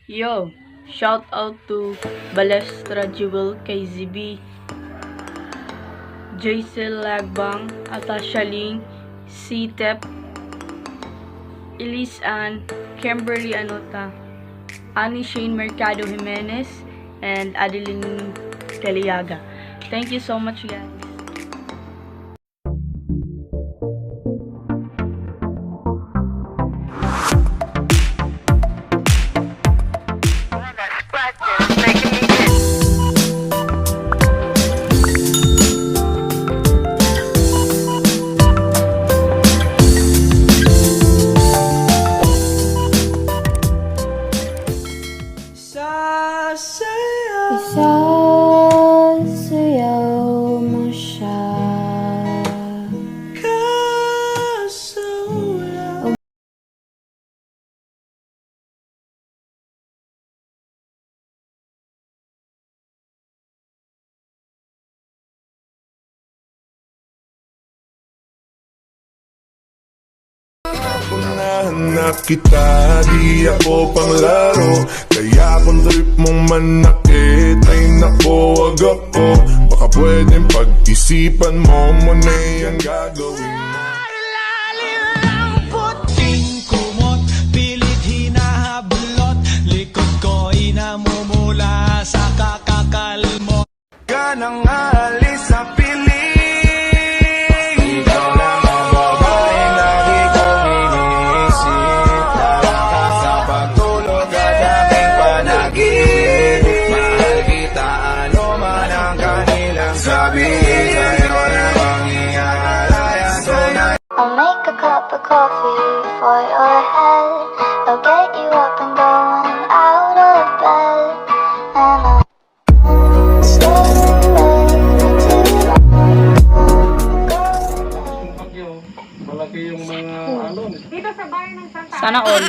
Yo, shout out to Balestra Jewel, KZB, Jaisel Lagbang, Atasha Ling, C-Tep, Elise Ann, Kimberly Anota, Annie Shane Mercado Jimenez, and Adeline Caliaga. Thank you so much, guys. Isasayaw mo siya. Kung nahanap kita, di ako panglaro. Kaya kung trip mong manakit, ay naku, wag ako. Baka pwedeng pag-isipan mo muna yung gagawin mo. Ilalim ng puting kumot, pilit hinahablot, likod ko inamumula sa kakakalmo. Ganang alis sa piling, ikaw lang ang babae lagi kong iniisip. Parang ka sa pagtulog at aking panaginip. Mahal kita, ano man ang kanilang sabihin, sa'yo na mangyayari tonight. I'll make a cup of coffee for your head. I'll get you up and going out of bed. And I'll stay Bagyo, malaki yung mga ano. Dito sa bayan ng Santa Sana all.